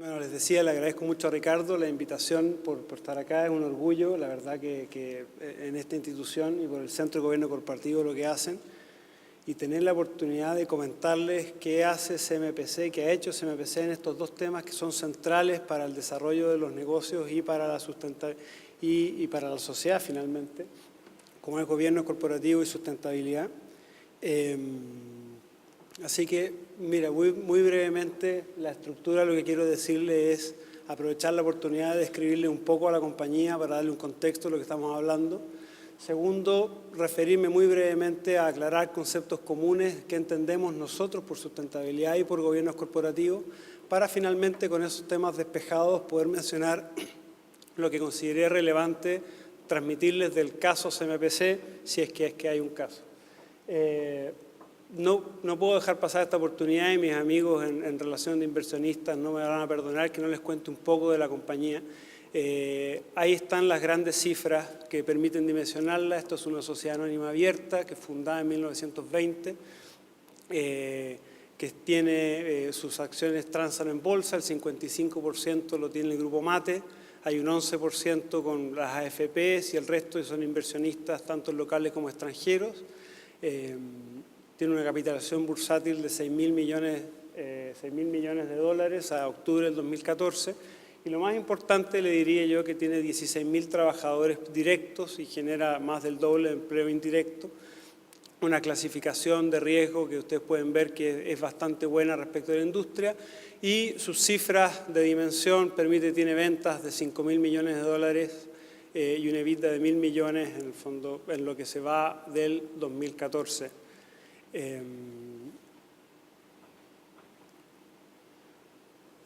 Bueno, les decía, le agradezco mucho a Ricardo la invitación por estar acá, es un orgullo, la verdad que en esta institución y por el Centro de Gobierno Corporativo lo que hacen, y tener la oportunidad de comentarles qué hace CMPC, qué ha hecho CMPC en estos dos temas que son centrales para el desarrollo de los negocios y para la y para la sociedad finalmente, como es gobierno corporativo y sustentabilidad. Así que, mira, muy brevemente, la estructura, lo que quiero decirle es aprovechar la oportunidad de describirle un poco a la compañía para darle un contexto de lo que estamos hablando. Segundo, referirme muy brevemente a aclarar conceptos comunes que entendemos nosotros por sustentabilidad y por gobiernos corporativos, para finalmente con esos temas despejados poder mencionar lo que consideré relevante transmitirles del caso CMPC, si es que hay un caso. No puedo dejar pasar esta oportunidad y mis amigos en relación de inversionistas no me van a perdonar que no les cuente un poco de la compañía. Ahí están las grandes cifras que permiten dimensionarla. Esto es una sociedad anónima abierta que fundada en 1920, que tiene sus acciones transan en bolsa, el 55% lo tiene el Grupo Mate, hay un 11% con las AFPs y el resto son inversionistas tanto locales como extranjeros. Tiene una capitalización bursátil de 6.000 millones de dólares a octubre del 2014. Y lo más importante, le diría yo, que tiene 16.000 trabajadores directos y genera más del doble de empleo indirecto. Una clasificación de riesgo que ustedes pueden ver que es bastante buena respecto de la industria. Y sus cifras de dimensión tiene ventas de 5.000 millones de dólares y una EBITDA de 1.000 millones en el fondo en lo que se va del 2014.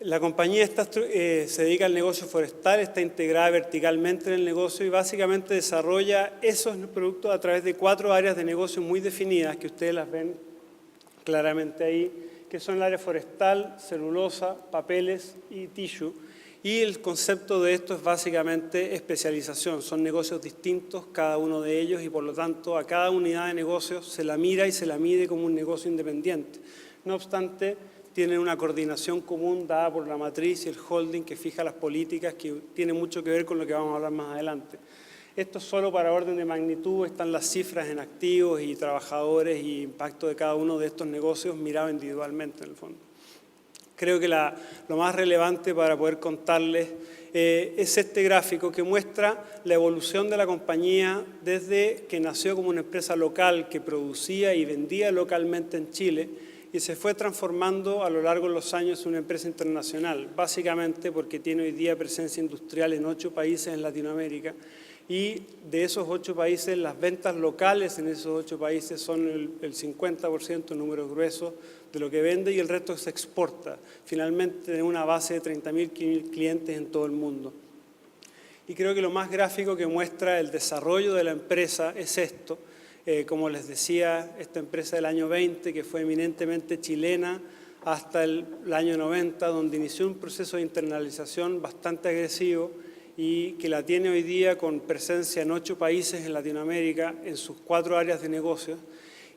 La compañía se dedica al negocio forestal, está integrada verticalmente en el negocio y básicamente desarrolla esos productos a través de 4 áreas de negocio muy definidas, que ustedes las ven claramente ahí, que son el área forestal, celulosa, papeles y tissue. Y el concepto de esto es básicamente especialización. Son negocios distintos cada uno de ellos y por lo tanto a cada unidad de negocios se la mira y se la mide como un negocio independiente. No obstante, tienen una coordinación común dada por la matriz y el holding que fija las políticas, que tiene mucho que ver con lo que vamos a hablar más adelante. Esto solo para orden de magnitud, están las cifras en activos y trabajadores y impacto de cada uno de estos negocios mirado individualmente en el fondo. Creo que lo más relevante para poder contarles es este gráfico que muestra la evolución de la compañía desde que nació como una empresa local que producía y vendía localmente en Chile y se fue transformando a lo largo de los años en una empresa internacional, básicamente porque tiene hoy día presencia industrial en 8 países en Latinoamérica y de esos 8 países las ventas locales en esos 8 países son el 50%, el número grueso de lo que vende y el resto se exporta. Finalmente tiene una base de 30.000 clientes en todo el mundo. Y creo que lo más gráfico que muestra el desarrollo de la empresa es esto. Como les decía, esta empresa del año 20, que fue eminentemente chilena, hasta el año 90, donde inició un proceso de internalización bastante agresivo y que la tiene hoy día con presencia en 8 países en Latinoamérica, en sus 4 áreas de negocios,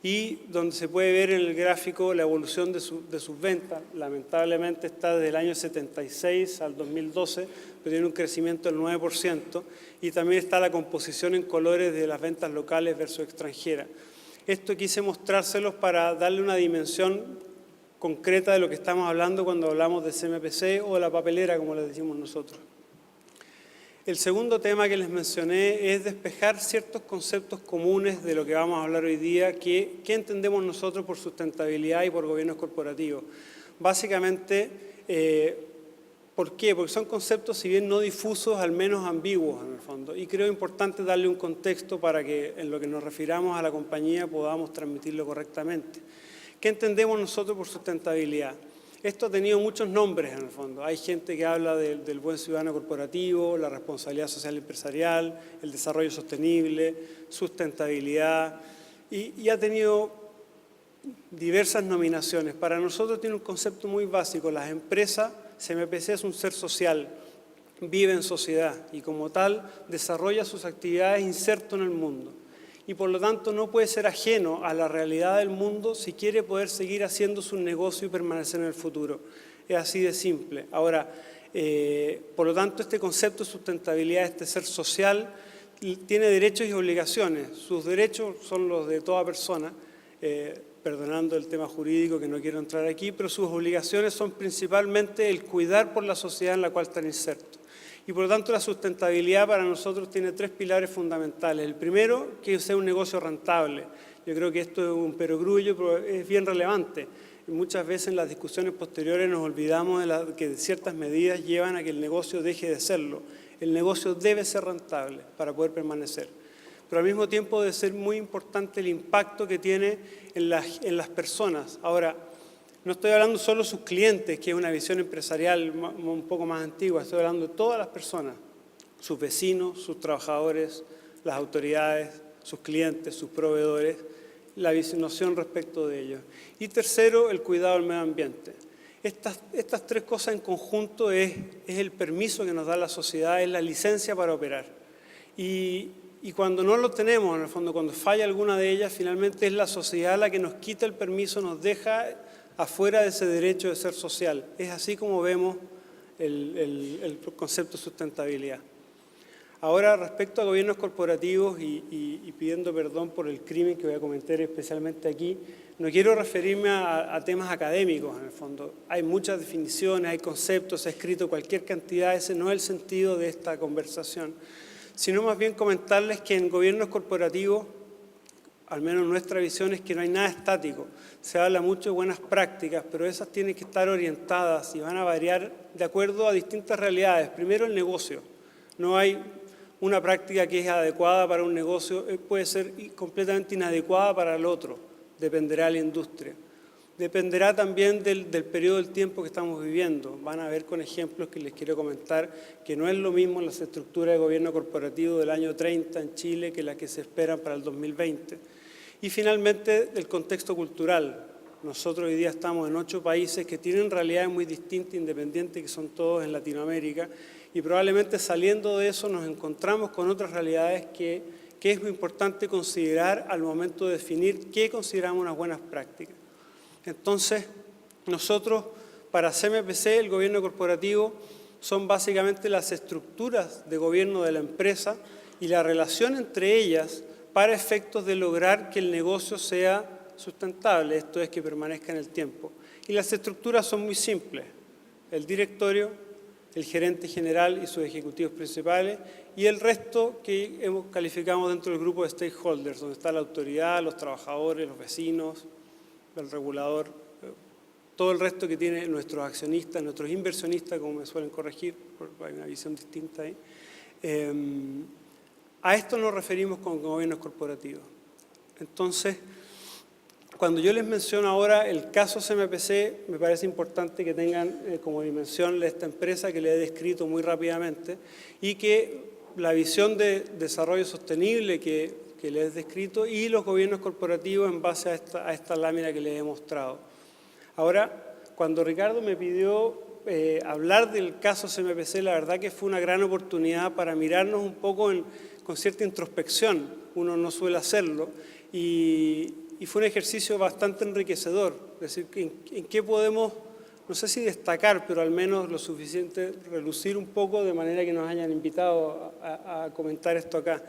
y donde se puede ver en el gráfico la evolución de sus ventas. Lamentablemente está desde el año 76 al 2012, pero tiene un crecimiento del 9%, y también está la composición en colores de las ventas locales versus extranjeras. Esto quise mostrárselos para darle una dimensión concreta de lo que estamos hablando cuando hablamos de CMPC o de la papelera, como le decimos nosotros. El segundo tema que les mencioné es despejar ciertos conceptos comunes de lo que vamos a hablar hoy día, ¿qué entendemos nosotros por sustentabilidad y por gobiernos corporativos? Básicamente, ¿por qué? Porque son conceptos, si bien no difusos, al menos ambiguos en el fondo. Y creo importante darle un contexto para que en lo que nos refiramos a la compañía podamos transmitirlo correctamente. ¿Qué entendemos nosotros por sustentabilidad? Esto ha tenido muchos nombres en el fondo. Hay gente que habla del buen ciudadano corporativo, la responsabilidad social empresarial, el desarrollo sostenible, sustentabilidad, y ha tenido diversas nominaciones. Para nosotros tiene un concepto muy básico. Las empresas, CMPC es un ser social, vive en sociedad y como tal desarrolla sus actividades inserto en el mundo. Y por lo tanto no puede ser ajeno a la realidad del mundo si quiere poder seguir haciendo su negocio y permanecer en el futuro. Es así de simple. Ahora, por lo tanto, este concepto de sustentabilidad, este ser social, tiene derechos y obligaciones. Sus derechos son los de toda persona, perdonando el tema jurídico que no quiero entrar aquí, pero sus obligaciones son principalmente el cuidar por la sociedad en la cual están insertos. Y por lo tanto la sustentabilidad para nosotros tiene tres pilares fundamentales. El primero, que sea un negocio rentable. Yo creo que esto es un perogrullo, pero es bien relevante. Y muchas veces en las discusiones posteriores nos olvidamos de que ciertas medidas llevan a que el negocio deje de serlo. El negocio debe ser rentable para poder permanecer. Pero al mismo tiempo debe ser muy importante el impacto que tiene en las personas. Ahora, no estoy hablando solo de sus clientes, que es una visión empresarial un poco más antigua, estoy hablando de todas las personas, sus vecinos, sus trabajadores, las autoridades, sus clientes, sus proveedores, la noción respecto de ellos. Y tercero, el cuidado del medio ambiente. Estas tres cosas en conjunto es el permiso que nos da la sociedad, es la licencia para operar. Y cuando no lo tenemos, en el fondo, cuando falla alguna de ellas, finalmente es la sociedad la que nos quita el permiso, nos deja afuera de ese derecho de ser social. Es así como vemos el concepto de sustentabilidad. Ahora, respecto a gobiernos corporativos y pidiendo perdón por el crimen que voy a cometer especialmente aquí, no quiero referirme a temas académicos, en el fondo. Hay muchas definiciones, hay conceptos, se ha escrito cualquier cantidad, ese no es el sentido de esta conversación, sino más bien comentarles que en gobiernos corporativos, al menos nuestra visión es que no hay nada estático. Se habla mucho de buenas prácticas, pero esas tienen que estar orientadas y van a variar de acuerdo a distintas realidades. Primero, el negocio. No hay una práctica que es adecuada para un negocio, puede ser completamente inadecuada para el otro. Dependerá de la industria. Dependerá también del periodo del tiempo que estamos viviendo. Van a ver con ejemplos que les quiero comentar que no es lo mismo las estructuras de gobierno corporativo del año 30 en Chile que las que se esperan para el 2020. Y finalmente, el contexto cultural. Nosotros hoy día estamos en 8 países que tienen realidades muy distintas, independientes, que son todos en Latinoamérica, y probablemente saliendo de eso nos encontramos con otras realidades que es muy importante considerar al momento de definir qué consideramos unas buenas prácticas. Entonces, nosotros, para CMPC, el gobierno corporativo, son básicamente las estructuras de gobierno de la empresa y la relación entre ellas para efectos de lograr que el negocio sea sustentable, esto es, que permanezca en el tiempo. Y las estructuras son muy simples: el directorio, el gerente general y sus ejecutivos principales, y el resto que calificamos dentro del grupo de stakeholders, donde está la autoridad, los trabajadores, los vecinos, el regulador, todo el resto que tienen nuestros accionistas, nuestros inversionistas, como me suelen corregir, porque hay una visión distinta ahí. A esto nos referimos con gobiernos corporativos. Entonces, cuando yo les menciono ahora el caso CMPC, me parece importante que tengan como dimensión esta empresa que les he descrito muy rápidamente y que la visión de desarrollo sostenible que les he descrito y los gobiernos corporativos en base a esta lámina que les he mostrado. Ahora, cuando Ricardo me pidió hablar del caso CMPC, la verdad que fue una gran oportunidad para mirarnos un poco con cierta introspección. Uno no suele hacerlo y fue un ejercicio bastante enriquecedor. Es decir, en qué podemos, no sé si destacar, pero al menos lo suficiente relucir un poco de manera que nos hayan invitado a comentar esto acá.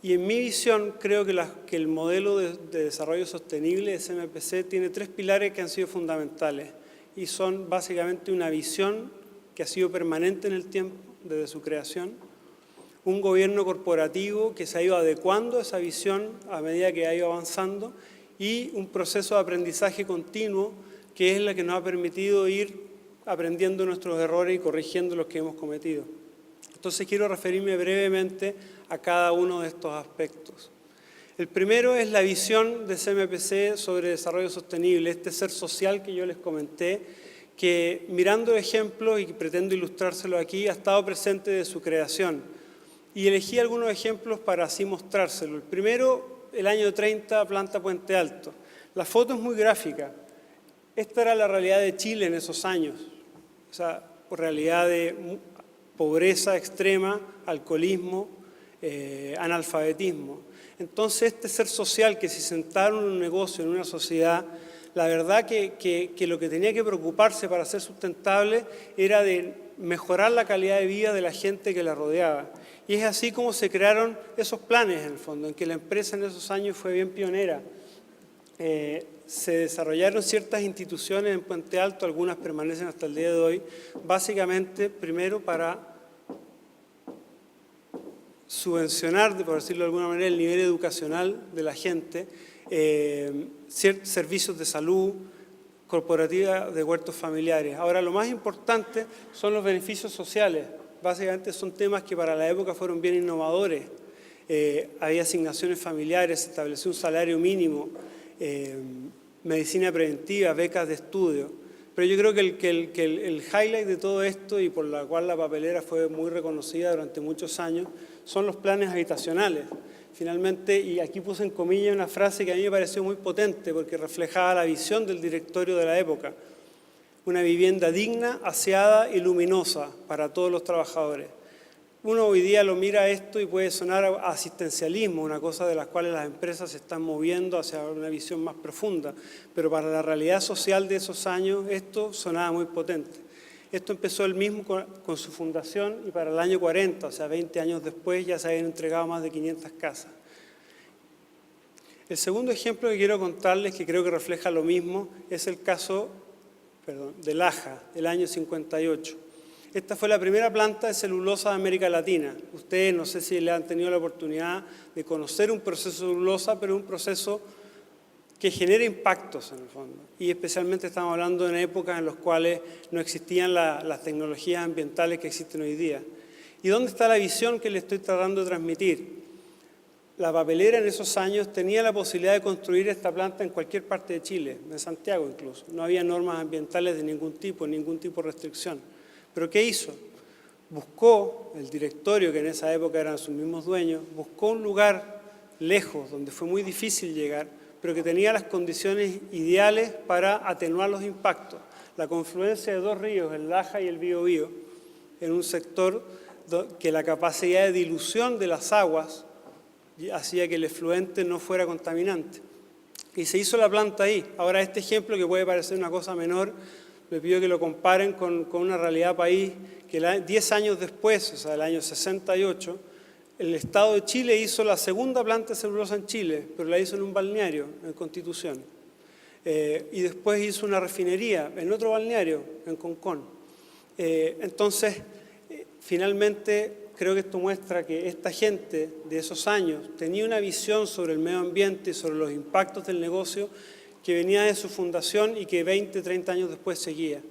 Y en mi visión creo que el modelo de desarrollo sostenible de CMPC tiene 3 pilares que han sido fundamentales y son básicamente una visión que ha sido permanente en el tiempo desde su creación, un gobierno corporativo que se ha ido adecuando a esa visión a medida que ha ido avanzando y un proceso de aprendizaje continuo que es la que nos ha permitido ir aprendiendo nuestros errores y corrigiendo los que hemos cometido. Entonces quiero referirme brevemente a cada uno de estos aspectos. El primero es la visión de CMPC sobre desarrollo sostenible, este ser social que yo les comenté, que mirando ejemplos y pretendo ilustrárselo aquí, ha estado presente desde su creación. Y elegí algunos ejemplos para así mostrárselo. El primero, el año 30, planta Puente Alto. La foto es muy gráfica. Esta era la realidad de Chile en esos años. Esa realidad de pobreza extrema, alcoholismo, analfabetismo. Entonces, este ser social que se sentaron en un negocio, en una sociedad, la verdad que lo que tenía que preocuparse para ser sustentable era de mejorar la calidad de vida de la gente que la rodeaba. Y es así como se crearon esos planes, en el fondo, en que la empresa en esos años fue bien pionera. Se desarrollaron ciertas instituciones en Puente Alto, algunas permanecen hasta el día de hoy, básicamente, primero para subvencionar, por decirlo de alguna manera, el nivel educacional de la gente, servicios de salud, corporativa de huertos familiares. Ahora, lo más importante son los beneficios sociales. Básicamente son temas que para la época fueron bien innovadores. Había asignaciones familiares, se estableció un salario mínimo, medicina preventiva, becas de estudio. Pero yo creo que el highlight de todo esto, y por la cual la papelera fue muy reconocida durante muchos años, son los planes habitacionales. Finalmente, y aquí puse en comillas una frase que a mí me pareció muy potente porque reflejaba la visión del directorio de la época. Una vivienda digna, aseada y luminosa para todos los trabajadores. Uno hoy día lo mira esto y puede sonar a asistencialismo, una cosa de las cuales las empresas se están moviendo hacia una visión más profunda, pero para la realidad social de esos años esto sonaba muy potente. Esto empezó él mismo con su fundación y para el año 40, o sea, 20 años después, ya se habían entregado más de 500 casas. El segundo ejemplo que quiero contarles, que creo que refleja lo mismo, es el caso de Laja, del año 58. Esta fue la primera planta de celulosa de América Latina. Ustedes no sé si le han tenido la oportunidad de conocer un proceso de celulosa, pero es un proceso que genera impactos en el fondo. Y especialmente estamos hablando de épocas en las cuales no existían las tecnologías ambientales que existen hoy día. ¿Y dónde está la visión que le estoy tratando de transmitir? La papelera en esos años tenía la posibilidad de construir esta planta en cualquier parte de Chile, en Santiago incluso. No había normas ambientales de ningún tipo de restricción. ¿Pero qué hizo? Buscó, el directorio, que en esa época eran sus mismos dueños, buscó un lugar lejos, donde fue muy difícil llegar, pero que tenía las condiciones ideales para atenuar los impactos. La confluencia de dos ríos, el Laja y el Biobío, en un sector que la capacidad de dilución de las aguas hacía que el efluente no fuera contaminante. Y se hizo la planta ahí. Ahora, este ejemplo, que puede parecer una cosa menor, les pido que lo comparen con una realidad país que 10 años después, o sea, el año 68, el Estado de Chile hizo la segunda planta de celulosa en Chile, pero la hizo en un balneario, en Constitución. Y después hizo una refinería en otro balneario, en Concón. Entonces, finalmente, creo que esto muestra que esta gente de esos años tenía una visión sobre el medio ambiente y sobre los impactos del negocio que venía de su fundación y que 20, 30 años después seguía.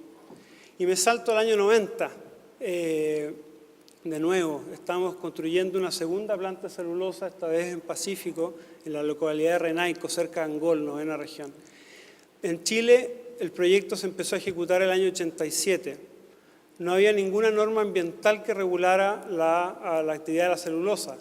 Y me salto al año 90. De nuevo, estamos construyendo una segunda planta de celulosa, esta vez en Pacífico, en la localidad de Renaico, cerca de Angol, novena región. En Chile, el proyecto se empezó a ejecutar el año 87. No había ninguna norma ambiental que regulara la actividad de la celulosa.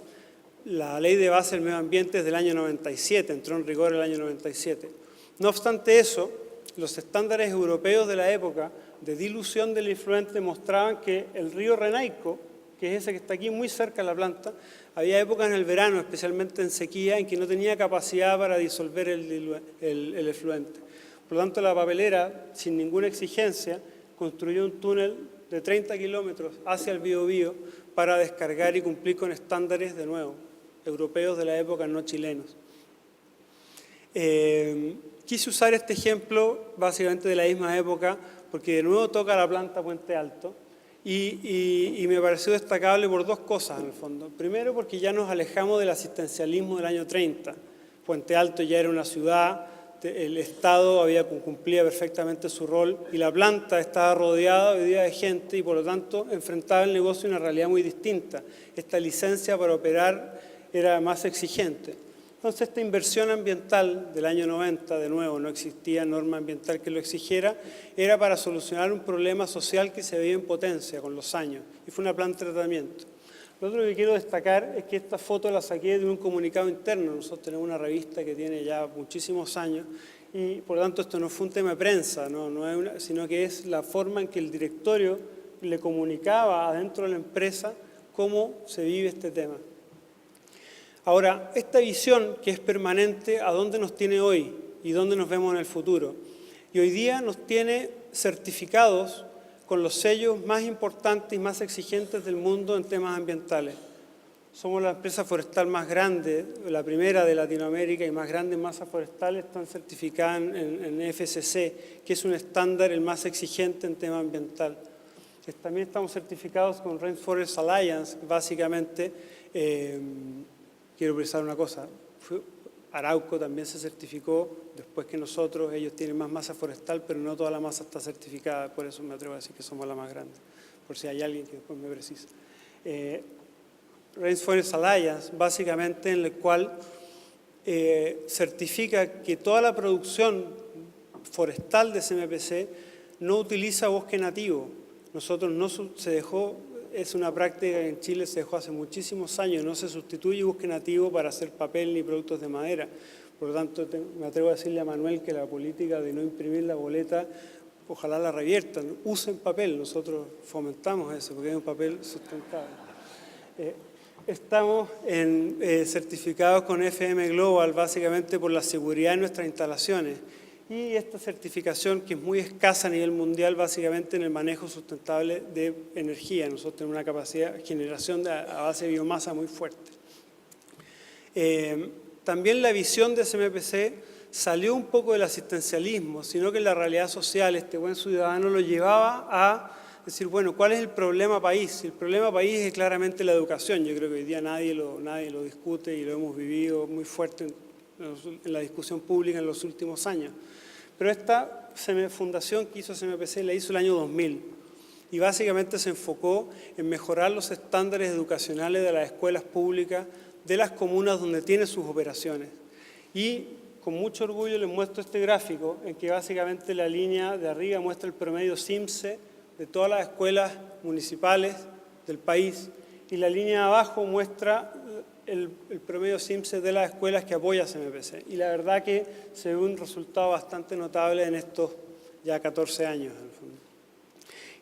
La ley de base del medio ambiente es del año 97, entró en rigor el año 97. No obstante eso, los estándares europeos de la época de dilución del efluente mostraban que el río Renaico, que es ese que está aquí muy cerca de la planta, había épocas en el verano, especialmente en sequía, en que no tenía capacidad para disolver el efluente. Por lo tanto, la papelera, sin ninguna exigencia, construyó un túnel de 30 kilómetros hacia el Biobío para descargar y cumplir con estándares, de nuevo, europeos de la época, no chilenos. Quise usar este ejemplo básicamente de la misma época porque de nuevo toca la planta Puente Alto y me pareció destacable por dos cosas en el fondo. Primero, porque ya nos alejamos del asistencialismo del año 30. Puente Alto ya era una ciudad, el Estado cumplía perfectamente su rol y la planta estaba rodeada hoy día de gente y por lo tanto enfrentaba el negocio en una realidad muy distinta. Esta licencia para operar era más exigente. Entonces, esta inversión ambiental del año 90, de nuevo, no existía norma ambiental que lo exigiera, era para solucionar un problema social que se veía en potencia con los años, y fue una planta de tratamiento. Lo otro que quiero destacar es que esta foto la saqué de un comunicado interno. Nosotros tenemos una revista que tiene ya muchísimos años, y por lo tanto esto no fue un tema de prensa, sino que es la forma en que el directorio le comunicaba adentro de la empresa cómo se vive este tema. Ahora, esta visión que es permanente, ¿a dónde nos tiene hoy y dónde nos vemos en el futuro? y hoy día nos tiene certificados con los sellos más importantes y más exigentes del mundo en temas ambientales. Somos la empresa forestal más grande, la primera de Latinoamérica y más grande en masa forestal, están certificadas en FSC, que es un estándar el más exigente en tema ambiental. También estamos certificados con Rainforest Alliance, básicamente, quiero precisar una cosa, Arauco también se certificó después que nosotros, ellos tienen más masa forestal, pero no toda la masa está certificada, por eso me atrevo a decir que somos la más grande, por si hay alguien que después me precisa. Rainforest Alliance, básicamente en el cual certifica que toda la producción forestal de CMPC no utiliza bosque nativo. Nosotros no se dejó, es una práctica que en Chile se dejó hace muchísimos años, no se sustituye bosque nativo para hacer papel ni productos de madera. Por lo tanto, me atrevo a decirle a Manuel que la política de no imprimir la boleta, ojalá la reviertan, usen papel, nosotros fomentamos eso porque es un papel sustentable. Estamos certificados con FM Global básicamente por la seguridad de nuestras instalaciones y esta certificación que es muy escasa a nivel mundial básicamente en el manejo sustentable de energía. Nosotros tenemos una capacidad de generación a base de biomasa muy fuerte. También la visión de CMPC salió un poco del asistencialismo, sino que la realidad social, este buen ciudadano lo llevaba a decir, bueno, ¿cuál es el problema país? El problema país es claramente la educación. Yo creo que hoy día nadie lo discute y lo hemos vivido muy fuerte en la discusión pública en los últimos años. Pero esta fundación que hizo CMPC la hizo el año 2000 y básicamente se enfocó en mejorar los estándares educacionales de las escuelas públicas de las comunas donde tiene sus operaciones. Y con mucho orgullo les muestro este gráfico en que básicamente la línea de arriba muestra el promedio CIMSE de todas las escuelas municipales del país y la línea de abajo muestra el promedio CIMSE de las escuelas que apoya CMPC. Y la verdad que se ve un resultado bastante notable en estos ya 14 años. En el fondo.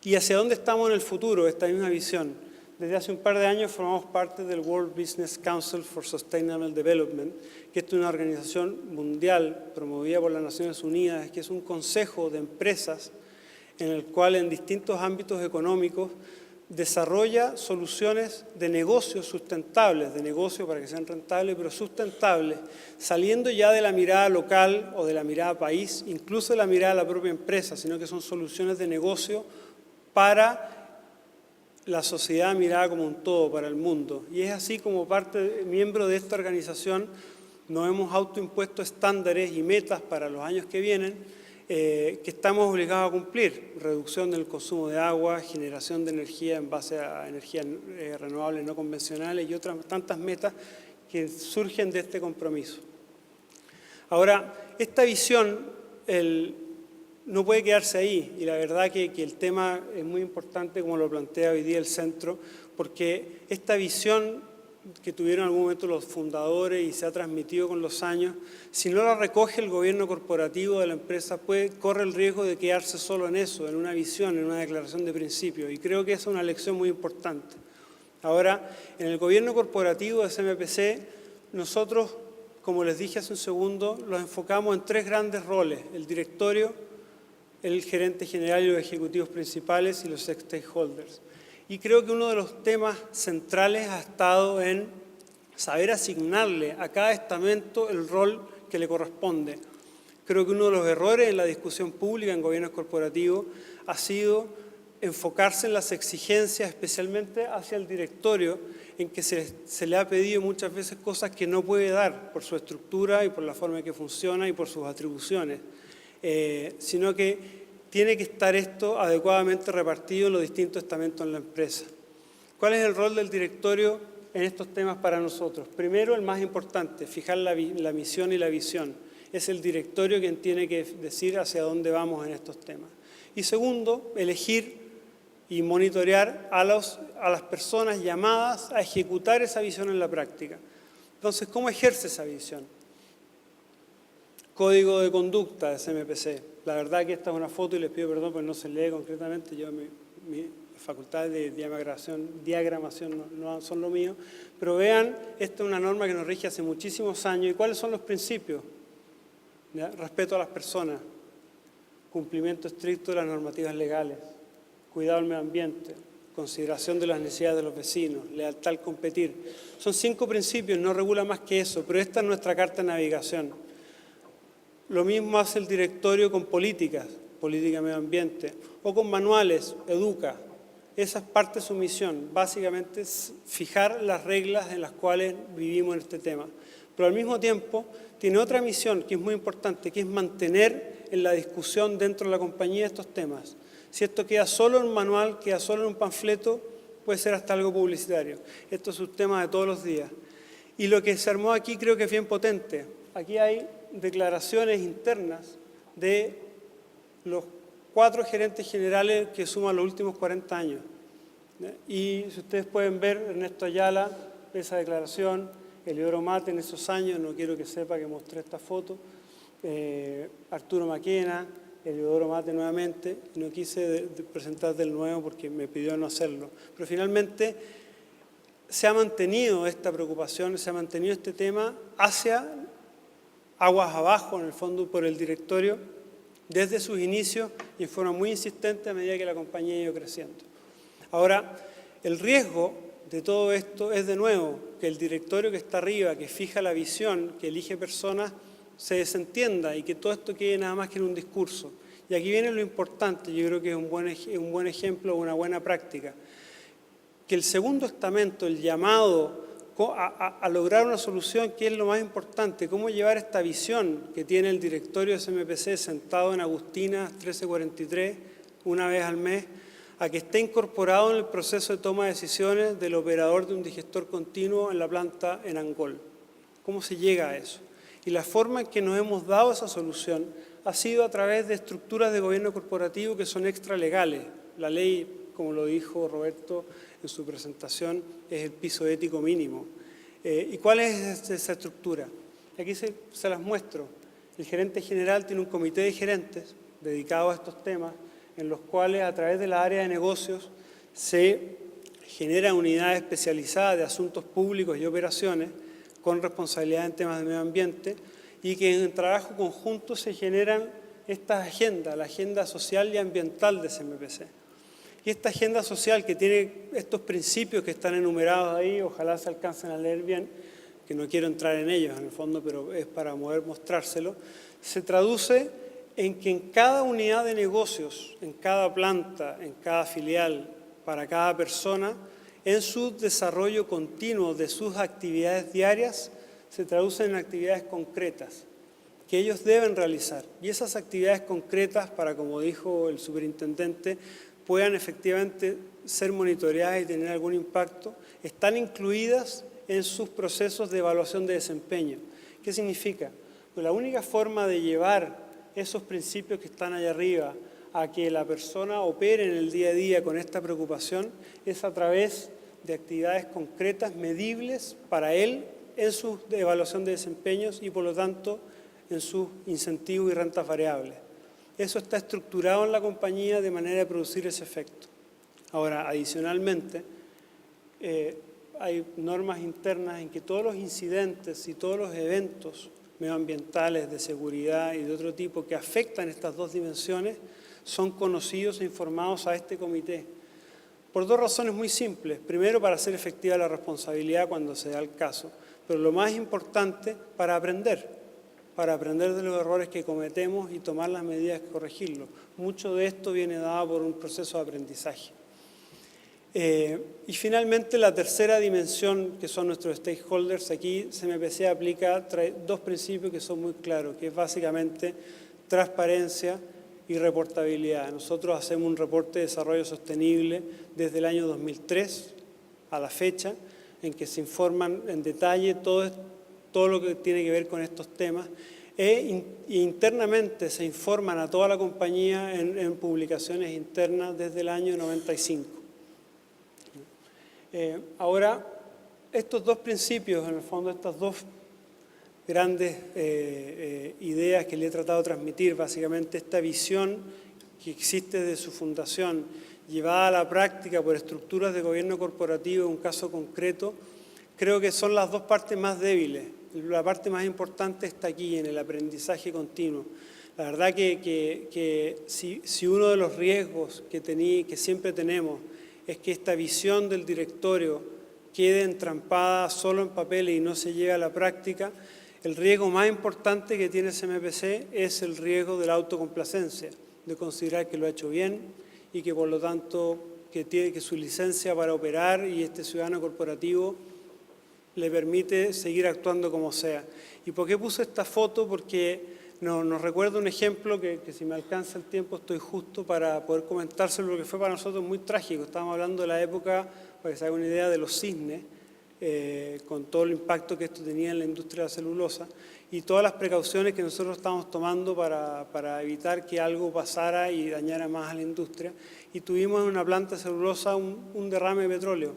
¿Y hacia dónde estamos en el futuro? Esta misma visión. Desde hace un par de años formamos parte del World Business Council for Sustainable Development, que es una organización mundial promovida por las Naciones Unidas, que es un consejo de empresas en el cual en distintos ámbitos económicos desarrolla soluciones de negocios sustentables, de negocio para que sean rentables, pero sustentables, saliendo ya de la mirada local o de la mirada país, incluso de la mirada de la propia empresa, sino que son soluciones de negocio para la sociedad mirada como un todo, para el mundo. Y es así como miembro de esta organización nos hemos autoimpuesto estándares y metas para los años que vienen, que estamos obligados a cumplir, reducción del consumo de agua, generación de energía en base a energías renovables no convencionales y otras tantas metas que surgen de este compromiso. Ahora, esta visión no puede quedarse ahí y la verdad que el tema es muy importante como lo plantea hoy día el centro, porque esta visión que tuvieron en algún momento los fundadores y se ha transmitido con los años, si no la recoge el gobierno corporativo de la empresa, corre el riesgo de quedarse solo en eso, en una visión, en una declaración de principios. Y creo que esa es una lección muy importante. Ahora, en el gobierno corporativo de CMPC, nosotros, como les dije hace un segundo, los enfocamos en tres grandes roles: el directorio, el gerente general y los ejecutivos principales y los stakeholders. Y creo que uno de los temas centrales ha estado en saber asignarle a cada estamento el rol que le corresponde. Creo que uno de los errores en la discusión pública en gobiernos corporativos ha sido enfocarse en las exigencias, especialmente hacia el directorio, en que se le ha pedido muchas veces cosas que no puede dar por su estructura y por la forma en que funciona y por sus atribuciones, sino que tiene que estar esto adecuadamente repartido en los distintos estamentos en la empresa. ¿Cuál es el rol del directorio en estos temas para nosotros? Primero, el más importante, fijar la misión y la visión. Es el directorio quien tiene que decir hacia dónde vamos en estos temas. Y segundo, elegir y monitorear a las personas llamadas a ejecutar esa visión en la práctica. Entonces, ¿cómo ejerce esa visión? Código de conducta de CMPC. La verdad que esta es una foto y les pido perdón porque no se lee concretamente. Yo mis facultades de diagramación no son lo mío. Pero vean, esta es una norma que nos rige hace muchísimos años. ¿Y cuáles son los principios? ¿Ya? Respeto a las personas. cumplimiento estricto de las normativas legales, cuidado del medio ambiente, consideración de las necesidades de los vecinos, lealtad al competir. Son 5 principios, no regula más que eso, pero esta es nuestra carta de navegación. Lo mismo hace el directorio con políticas, política de medio ambiente, o con manuales, educa. Esa es parte de su misión, básicamente es fijar las reglas en las cuales vivimos en este tema. Pero al mismo tiempo tiene otra misión que es muy importante, que es mantener en la discusión dentro de la compañía estos temas. Si esto queda solo en un manual, queda solo en un panfleto, puede ser hasta algo publicitario. Esto es un tema de todos los días. Y lo que se armó aquí creo que es bien potente. Aquí hay declaraciones internas de los 4 gerentes generales que suman los últimos 40 años. Y si ustedes pueden ver, Ernesto Ayala, esa declaración, Eliodoro Mate en esos años, no quiero que sepa que mostré esta foto, Arturo Maquena, Eliodoro Mate nuevamente, no quise presentar del nuevo porque me pidió no hacerlo. Pero finalmente se ha mantenido esta preocupación, se ha mantenido este tema hacia aguas abajo, en el fondo, por el directorio, desde sus inicios y en forma muy insistente a medida que la compañía ha ido creciendo. Ahora, el riesgo de todo esto es, de nuevo, que el directorio que está arriba, que fija la visión, que elige personas, se desentienda y que todo esto quede nada más que en un discurso. Y aquí viene lo importante, yo creo que es un buen ejemplo, una buena práctica, que el segundo estamento, el llamado a lograr una solución, que es lo más importante, cómo llevar esta visión que tiene el directorio de SMPC sentado en Agustinas 1343, una vez al mes, a que esté incorporado en el proceso de toma de decisiones del operador de un digestor continuo en la planta en Angol. ¿Cómo se llega a eso? Y la forma en que nos hemos dado esa solución ha sido a través de estructuras de gobierno corporativo que son extralegales. La ley, como lo dijo Roberto en su presentación, es el piso ético mínimo. ¿Y cuál es esa estructura? Aquí se las muestro. El gerente general tiene un comité de gerentes dedicado a estos temas, en los cuales a través de la área de negocios se generan unidades especializadas de asuntos públicos y operaciones con responsabilidad en temas de medio ambiente y que en trabajo conjunto se generan estas agendas, la agenda social y ambiental de SMPC. Y esta agenda social que tiene estos principios que están enumerados ahí, ojalá se alcancen a leer bien, que no quiero entrar en ellos en el fondo, pero es para poder mostrárselo, se traduce en que en cada unidad de negocios, en cada planta, en cada filial, para cada persona, en su desarrollo continuo de sus actividades diarias, se traducen en actividades concretas que ellos deben realizar. Y esas actividades concretas, para, como dijo el superintendente, puedan efectivamente ser monitoreadas y tener algún impacto, están incluidas en sus procesos de evaluación de desempeño. ¿Qué significa? Pues la única forma de llevar esos principios que están allá arriba a que la persona opere en el día a día con esta preocupación es a través de actividades concretas, medibles para él en su evaluación de desempeños y por lo tanto en sus incentivos y rentas variables. Eso está estructurado en la compañía de manera de producir ese efecto. Ahora, adicionalmente, hay normas internas en que todos los incidentes y todos los eventos medioambientales, de seguridad y de otro tipo que afectan estas 2 dimensiones son conocidos e informados a este comité. Por 2 razones muy simples. Primero, para hacer efectiva la responsabilidad cuando se da el caso, pero lo más importante, para aprender de los errores que cometemos y tomar las medidas que corregirlos. Mucho de esto viene dado por un proceso de aprendizaje. Y finalmente, la tercera dimensión, que son nuestros stakeholders, aquí SMPC aplica 2 principios que son muy claros, que es básicamente transparencia y reportabilidad. Nosotros hacemos un reporte de desarrollo sostenible desde el año 2003 a la fecha, en que se informan en detalle todo lo que tiene que ver con estos temas, e internamente se informan a toda la compañía en publicaciones internas desde el año 95. Ahora, estos 2 principios, en el fondo, estas 2 grandes ideas que le he tratado de transmitir, básicamente esta visión que existe desde su fundación, llevada a la práctica por estructuras de gobierno corporativo en un caso concreto, creo que son las 2 partes más débiles. La parte más importante está aquí, en el aprendizaje continuo. La verdad que si uno de los riesgos que siempre tenemos es que esta visión del directorio quede entrampada solo en papeles y no se llegue a la práctica, el riesgo más importante que tiene CMPC es el riesgo de la autocomplacencia, de considerar que lo ha hecho bien y que por lo tanto que su licencia para operar y este ciudadano corporativo le permite seguir actuando como sea. ¿Y por qué puse esta foto? Porque nos recuerda un ejemplo que si me alcanza el tiempo estoy justo para poder comentárselo, porque fue para nosotros muy trágico. Estábamos hablando de la época, para que se haga una idea, de los cisnes, con todo el impacto que esto tenía en la industria de la celulosa y todas las precauciones que nosotros estábamos tomando para evitar que algo pasara y dañara más a la industria. Y tuvimos en una planta de celulosa un derrame de petróleo,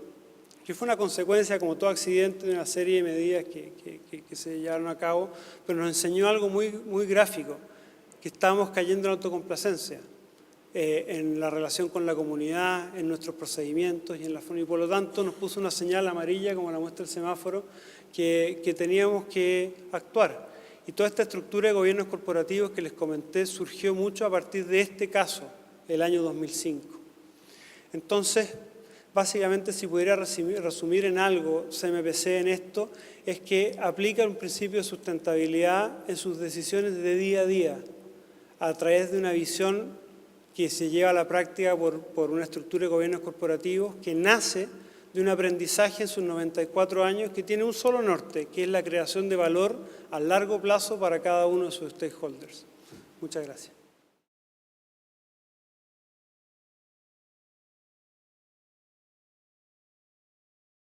que fue una consecuencia, como todo accidente, de una serie de medidas que se llevaron a cabo, pero nos enseñó algo muy gráfico, que estábamos cayendo en autocomplacencia, en la relación con la comunidad, en nuestros procedimientos y en la forma, y por lo tanto nos puso una señal amarilla, como la muestra el semáforo, que teníamos que actuar. Y toda esta estructura de gobiernos corporativos que les comenté surgió mucho a partir de este caso, el año 2005. Entonces, básicamente, si pudiera resumir en algo CMPC en esto, es que aplica un principio de sustentabilidad en sus decisiones de día a día, a través de una visión que se lleva a la práctica por una estructura de gobiernos corporativos que nace de un aprendizaje en sus 94 años que tiene un solo norte, que es la creación de valor a largo plazo para cada uno de sus stakeholders. Muchas gracias.